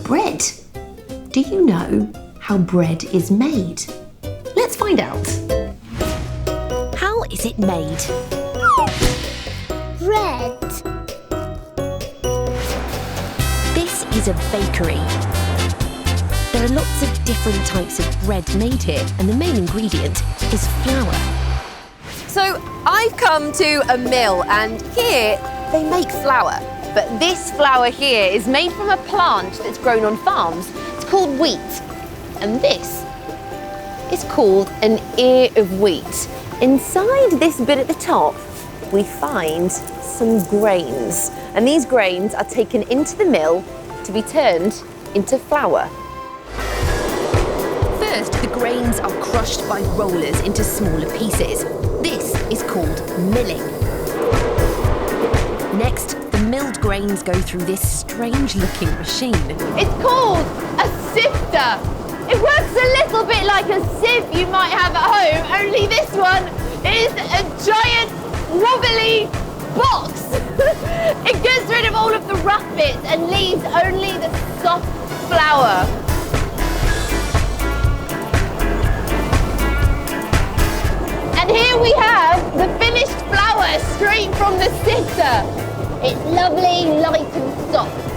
bread. Do you know how bread is made? Let's find out. How is it made? Bread. This is a bakery. There are lots of different types of bread made here, and the main ingredient is flour. So I've come to a mill, and here they make flour. But this flour here is made from a plant that's grown on farms. It's called wheat. And this is called an ear of wheat. Inside this bit at the top, we find some grains. And these grains are taken into the mill to be turned into flour. First, the grains are crushed by rollers into smaller pieces. This is called milling. Next, the milled grains go through this strange-looking machine. It's called a sifter. It works a little bit like a sieve you might have at home, only this one is a giant wobbly box. It gets rid of all of the rough bits and leaves only the soft flour. And here we have the finished flour straight from the sifter. It's lovely, light and soft.